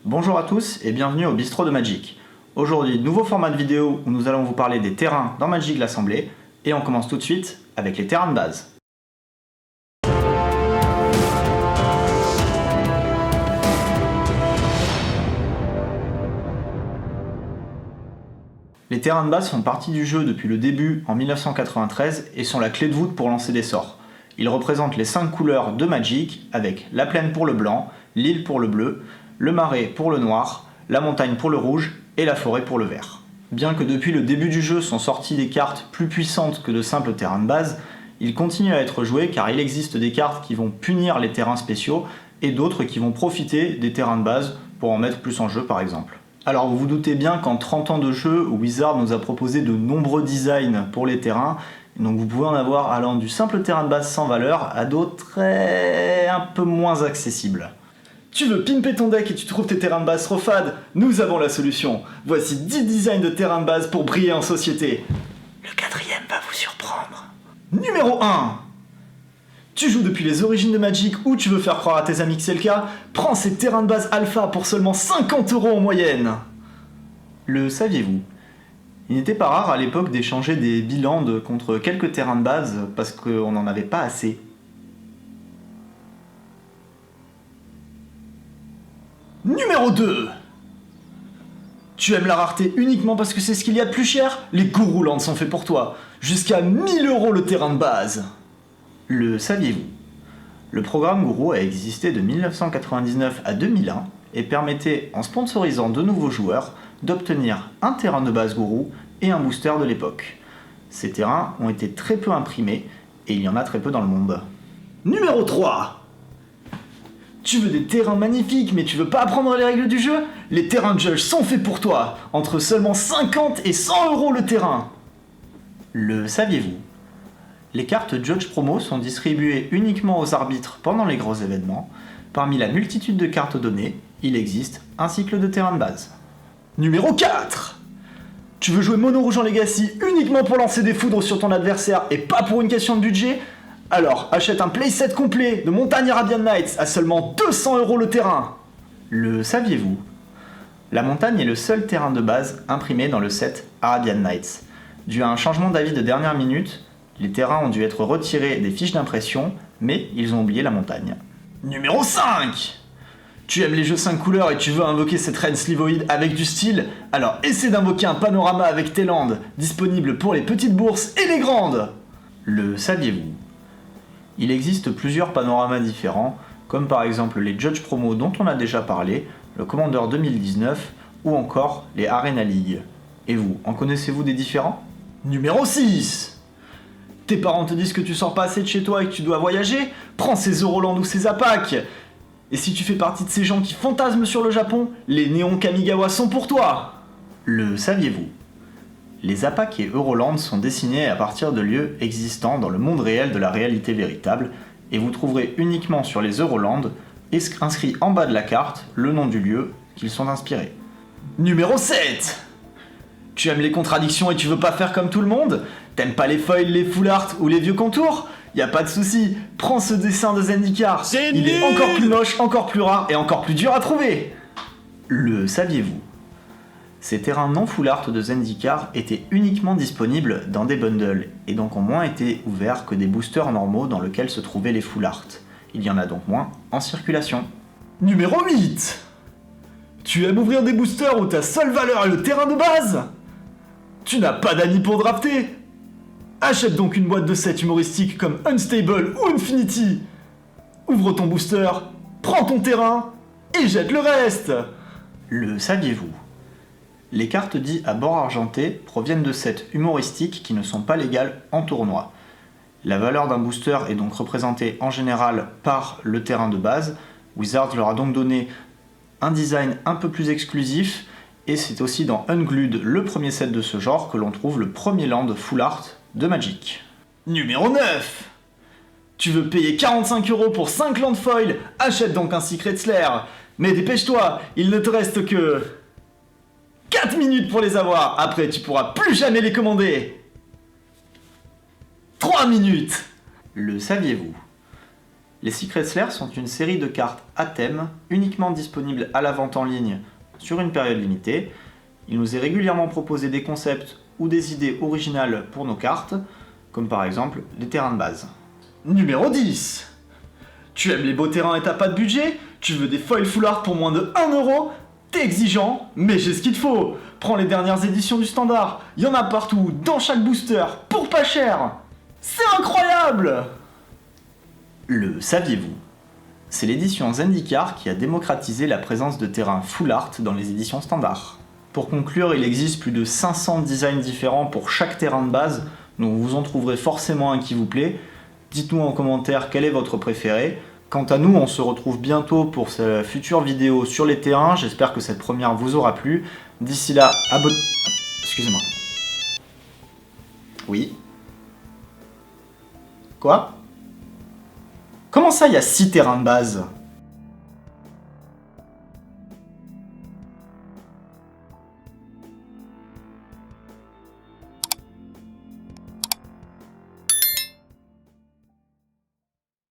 Bonjour à tous et bienvenue au Bistrot de Magic. Aujourd'hui, nouveau format de vidéo où nous allons vous parler des terrains dans Magic l'Assemblée et on commence tout de suite avec les terrains de base. Les terrains de base font partie du jeu depuis le début en 1993 et sont la clé de voûte pour lancer des sorts. Ils représentent les 5 couleurs de Magic avec la plaine pour le blanc, l'île pour le bleu, le marais pour le noir, la montagne pour le rouge et la forêt pour le vert. Bien que depuis le début du jeu sont sorties des cartes plus puissantes que de simples terrains de base, ils continuent à être joués car il existe des cartes qui vont punir les terrains spéciaux et d'autres qui vont profiter des terrains de base pour en mettre plus en jeu par exemple. Alors vous vous doutez bien qu'en 30 ans de jeu, Wizard nous a proposé de nombreux designs pour les terrains, donc vous pouvez en avoir allant du simple terrain de base sans valeur à d'autres un peu moins accessibles. Tu veux pimper ton deck et tu trouves tes terrains de base trop fades? Nous avons la solution. Voici 10 designs de terrains de base pour briller en société. Le 4e va vous surprendre. Numéro 1. Tu joues depuis les origines de Magic ou tu veux faire croire à tes amis que c'est le cas? Prends ces terrains de base alpha pour seulement 50 € en moyenne. Le saviez-vous? Il n'était pas rare à l'époque d'échanger des bilans contre quelques terrains de base parce qu'on n'en avait pas assez. Numéro 2. Tu aimes la rareté uniquement parce que c'est ce qu'il y a de plus cher? Les Guru Lands sont faits pour toi. Jusqu'à 1000 € le terrain de base. Le saviez-vous? Le programme Guru a existé de 1999 à 2001 et permettait, en sponsorisant de nouveaux joueurs, d'obtenir un terrain de base Guru et un booster de l'époque. Ces terrains ont été très peu imprimés et il y en a très peu dans le monde. Numéro 3. Tu veux des terrains magnifiques mais tu veux pas apprendre les règles du jeu? Les terrains de judge sont faits pour toi, entre seulement 50 et 100 € le terrain. Le saviez-vous? Les cartes Judge Promo sont distribuées uniquement aux arbitres pendant les gros événements. Parmi la multitude de cartes données, il existe un cycle de terrain de base. Numéro 4. Tu veux jouer mono rouge en Legacy uniquement pour lancer des foudres sur ton adversaire et pas pour une question de budget? Alors achète un playset complet de Montagne Arabian Nights à seulement 200 € le terrain. Le saviez-vous? La montagne est le seul terrain de base imprimé dans le set Arabian Nights. Dû à un changement d'avis de dernière minute, les terrains ont dû être retirés des fiches d'impression, mais ils ont oublié la montagne. Numéro 5. Tu aimes les jeux 5 couleurs et tu veux invoquer cette reine slivoïde avec du style? Alors essaie d'invoquer un panorama avec tes landes, disponible pour les petites bourses et les grandes. Le saviez-vous? Il existe plusieurs panoramas différents, comme par exemple les Judge Promo dont on a déjà parlé, le Commander 2019 ou encore les Arena League. Et vous, en connaissez-vous des différents? Numéro 6. Tes parents te disent que tu sors pas assez de chez toi et que tu dois voyager? Prends ces Euroland ou ces Apak. Et si tu fais partie de ces gens qui fantasment sur le Japon, les néons Kamigawa sont pour toi. Le saviez-vous? Les Apak et Euroland sont dessinés à partir de lieux existants dans le monde réel de la réalité véritable, et vous trouverez uniquement sur les Euroland, inscrit en bas de la carte, le nom du lieu qu'ils sont inspirés. Numéro 7. Tu aimes les contradictions et tu veux pas faire comme tout le monde? T'aimes pas les foils, les full art ou les vieux contours? Y a pas de souci, prends ce dessin de Zendikar. Il est encore plus moche, encore plus rare et encore plus dur à trouver. Le saviez-vous? Ces terrains non full art de Zendikar étaient uniquement disponibles dans des bundles et donc ont moins été ouverts que des boosters normaux dans lesquels se trouvaient les full art. Il y en a donc moins en circulation. Numéro 8. Tu aimes ouvrir des boosters où ta seule valeur est le terrain de base? Tu n'as pas d'amis pour drafter? Achète donc une boîte de sets humoristiques comme Unstable ou Infinity. Ouvre ton booster, prends ton terrain et jette le reste. Le saviez-vous? Les cartes dites à bord argenté proviennent de sets humoristiques qui ne sont pas légales en tournoi. La valeur d'un booster est donc représentée en général par le terrain de base. Wizards leur a donc donné un design un peu plus exclusif. Et c'est aussi dans Unglued, le premier set de ce genre, que l'on trouve le premier land full art de Magic. Numéro 9. Tu veux payer 45 € pour 5 lands foil? Achète donc un Secret Slayer. Mais dépêche-toi, il ne te reste que 4 minutes pour les avoir. Après, tu pourras plus jamais les commander. 3 minutes. Le saviez-vous? Les Secret Slayer sont une série de cartes à thème, uniquement disponibles à la vente en ligne sur une période limitée. Il nous est régulièrement proposé des concepts ou des idées originales pour nos cartes, comme par exemple les terrains de base. Numéro 10. Tu aimes les beaux terrains et t'as pas de budget? Tu veux des foils full art pour moins de 1€? T'es exigeant, mais j'ai ce qu'il te faut. Prends les dernières éditions du standard, il y en a partout, dans chaque booster, pour pas cher. C'est incroyable! Le saviez-vous? C'est l'édition Zendikar qui a démocratisé la présence de terrains full art dans les éditions standards. Pour conclure, il existe plus de 500 designs différents pour chaque terrain de base, donc vous en trouverez forcément un qui vous plaît. Dites-nous en commentaire quel est votre préféré. Quant à nous, on se retrouve bientôt pour cette future vidéo sur les terrains. J'espère que cette première vous aura plu. D'ici là, excusez-moi. Oui. Quoi? Comment ça, il y a 6 terrains de base?